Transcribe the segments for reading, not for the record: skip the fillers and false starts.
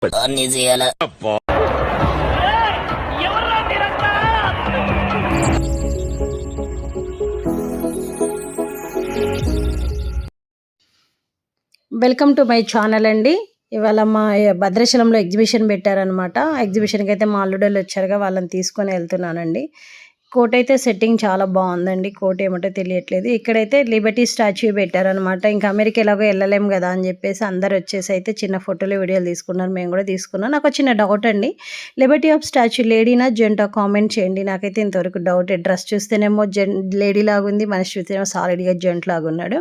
అన్ని చేయాల. Welcome to my channel అండి. ఇవాళ మా భద్రాచలంలో ఎగ్జిబిషన్ పెట్టారనమాట. ఎగ్జిబిషన్కి అయితే మా అల్లుడోళ్ళు వచ్చారుగా, వాళ్ళని తీసుకొని వెళ్తున్నానండి. కోట్ అయితే సెట్టింగ్ చాలా బాగుందండి. కోట్ ఏమిటో తెలియట్లేదు. ఇక్కడైతే లిబర్టీ స్టాచ్యూ పెట్టారనమాట. ఇంకా అమెరికా ఎలాగో వెళ్ళలేం కదా అని చెప్పేసి అందరు వచ్చేసి అయితే చిన్న ఫోటోలు వీడియోలు తీసుకున్నారు. మేము కూడా తీసుకున్నాం. నాకు చిన్న డౌట్ అండి, లిబర్టీ ఆఫ్ స్టాచ్యూ లేడీనా జెంటా కామెంట్ చేయండి. నాకైతే ఇంతవరకు డౌట్. డ్రెస్ చూస్తేనేమో లేడీ లాగుంది, మనిషి చూస్తేనేమో సాలిడ్గా జెంట్ లాగున్నాడు.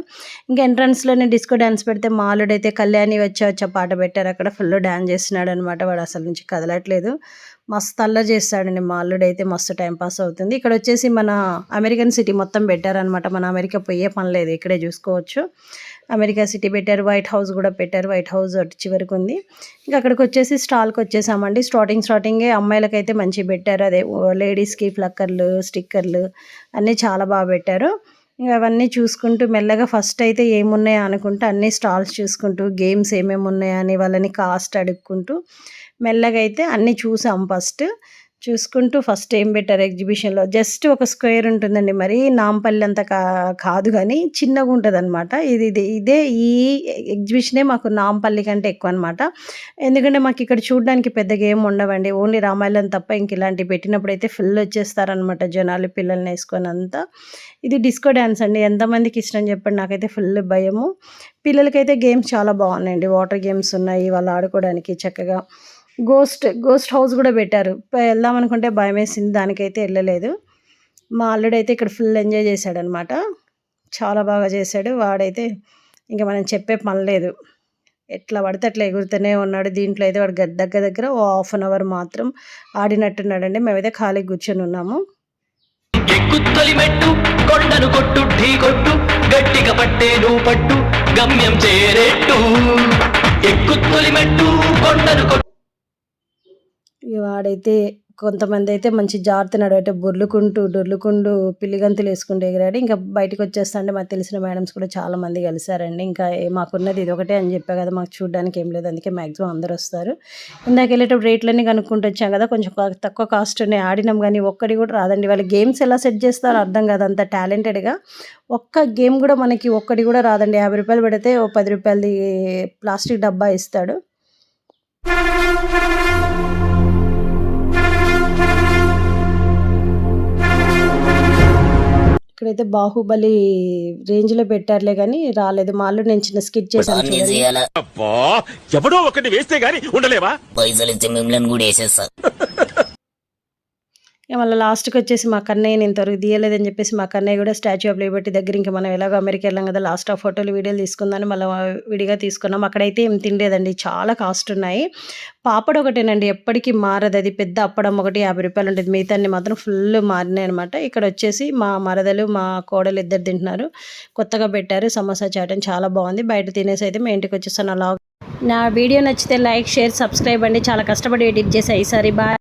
ఇంకా ఎంట్రన్స్లోనే డిస్కో డ్యాన్స్ పెడితే మా అల్లుడైతే కళ్యాణి వచ్చా పాట పెట్టారు. అక్కడ ఫుల్ డ్యాన్స్ చేస్తున్నాడు అనమాట. వాడు అసలు నుంచి కదలట్లేదు. మస్తు అల్లరి చేస్తాడండి మా అల్లుడైతే. మస్తు టైంపాస్ అవుతుంది. ఇక్కడ వచ్చేసి మన అమెరికన్ సిటీ మొత్తం పెట్టారనమాట. మన అమెరికా పోయే పని లేదు, ఇక్కడే చూసుకోవచ్చు. అమెరికా సిటీ పెట్టారు. వైట్ హౌస్ కూడా పెట్టారు. వైట్ హౌస్ అటు చివరికి ఉంది. ఇంకా అక్కడికి వచ్చేసి స్టాల్కి వచ్చేసామండి. స్టార్టింగే అమ్మాయిలకైతే మంచిగా పెట్టారు. అదే లేడీస్కి ఫ్లక్కర్లు, స్టిక్కర్లు అన్నీ చాలా బాగా పెట్టారు. ఇంకా అవన్నీ చూసుకుంటూ మెల్లగా ఫస్ట్ అయితే ఏమున్నాయో అనుకుంటూ అన్ని స్టాల్స్ చూసుకుంటూ గేమ్స్ ఏమేమి ఉన్నాయని వాళ్ళని కాస్ట్ అడుక్కుంటూ మెల్లగా అయితే అన్నీ చూసాం. ఫస్ట్ ఏం పెట్టారు ఎగ్జిబిషన్లో, జస్ట్ ఒక స్క్వేర్ ఉంటుందండి. మరి నాంపల్లి అంత కాదు కానీ చిన్నగా ఉంటుంది అనమాట. ఇదే ఈ ఎగ్జిబిషనే మాకు నాంపల్లి కంటే ఎక్కువ అనమాట. ఎందుకంటే మాకు ఇక్కడ చూడడానికి పెద్దగా ఏం ఉండవండి. ఓన్లీ రామాయణం తప్ప ఇంక ఇలాంటివి పెట్టినప్పుడు అయితే ఫుల్ వచ్చేస్తారనమాట జనాలు, పిల్లల్ని వేసుకొని అంతా. ఇది డిస్కో డ్యాన్స్ అండి. ఎంతమందికి ఇష్టం చెప్పండి. నాకైతే ఫుల్ భయము. పిల్లలకైతే గేమ్స్ చాలా బాగున్నాయండి. వాటర్ గేమ్స్ ఉన్నాయి వాళ్ళు ఆడుకోవడానికి చక్కగా. గోస్ట్ హౌస్ కూడా పెట్టారు. వెళ్దాం అనుకుంటే భయం వేసింది, దానికైతే వెళ్ళలేదు. మా అల్లుడైతే ఇక్కడ ఫుల్ ఎంజాయ్ చేశాడనమాట. చాలా బాగా చేశాడు. వాడైతే ఇంకా మనం చెప్పే పని లేదు, ఎట్లా పడితే అట్లా ఎగురుతూనే ఉన్నాడు. దీంట్లో అయితే వాడు దగ్గర 1/2 అవర్ మాత్రం ఆడినట్టున్నాడండి. మేమైతే ఖాళీ కూర్చొని ఉన్నాము. కొండను కొట్టు ఢీ కొట్టు గట్టిగా పట్టేను పట్టు గమ్యం చేరేట్టు ఎక్కుత్తొలి మెట్టు కొండను కొట్టు. వాడైతే కొంతమంది అయితే మంచి జారుతున్నాడు. అంటే డొర్లుకుంటూ పిల్లిగంతులు వేసుకుంటూ ఎగిరాడు. ఇంకా బయటకు వచ్చేస్తాంటే మాకు తెలిసిన మేడమ్స్ కూడా చాలా మంది కలిసారండి. ఇంకా మాకున్నది ఇది ఒకటే అని చెప్పా కదా, మాకు చూడడానికి ఏం లేదు, అందుకే మ్యాక్సిమం అందరూ వస్తారు. ఇందాక వెళ్ళేటప్పుడు రేట్లన్నీ కనుక్కుంటూ వచ్చాం కదా, కొంచెం తక్కువ కాస్ట్ ఉన్నాయి. ఆడినాం కానీ ఒక్కడి కూడా రాదండి. వాళ్ళు గేమ్స్ ఎలా సెట్ చేస్తారో అర్థం కాదు, అంత టాలెంటెడ్గా. ఒక్క గేమ్ కూడా మనకి ఒక్కడి కూడా రాదండి. 50 రూపాయలు పెడితే ఓ 10 రూపాయలది ప్లాస్టిక్ డబ్బా ఇస్తాడు. ఇక్కడైతే బాహుబలి రేంజ్లో పెట్టారులే కానీ రాలేదు. మా అల్లుడు నేను చిన్న స్కిట్ చేశాను. ఎవడో ఒకటి వేస్తే గానీ ఉండలేవా, పైసలు ఇచ్చి మిమ్మల్ని కూడా వేసేస్తా. మళ్ళీ లాస్ట్కి వచ్చేసి మా కన్నయ్యని ఇంతవరకు తీయలేదని చెప్పేసి మా కన్నయ్య కూడా స్టాచ్యూ ఆఫ్ లిబర్టీ దగ్గర, ఇంకా మనం ఎలాగో అమెరికా వెళ్ళాం కదా, లాస్ట్ ఆ ఫోటోలు వీడియోలు తీసుకుందాన్ని మళ్ళీ విడిగా తీసుకున్నాం. అక్కడైతే ఏం తినలేదండి, చాలా కాస్ట్ ఉన్నాయి. పాపడ్ ఒకటేనండి, ఎప్పటికీ మారదు. అది పెద్ద అప్పడం ఒకటి 50 రూపాయలు ఉంటుంది. మిగతాన్ని మాత్రం ఫుల్ మారినాయి అనమాట. ఇక్కడ వచ్చేసి మా మరదలు మా కోడలు ఇద్దరు తింటున్నారు. కొత్తగా పెట్టారు సమోసా చాట్ అని, చాలా బాగుంది. బయట తినేసి అయితే మేము ఇంటికి వచ్చేస్తాను. అలా నా వీడియో నచ్చితే లైక్, షేర్, సబ్స్క్రైబ్ అండి. చాలా కష్టపడి ఎడిట్ చేసా ఈసారి. బాయ్.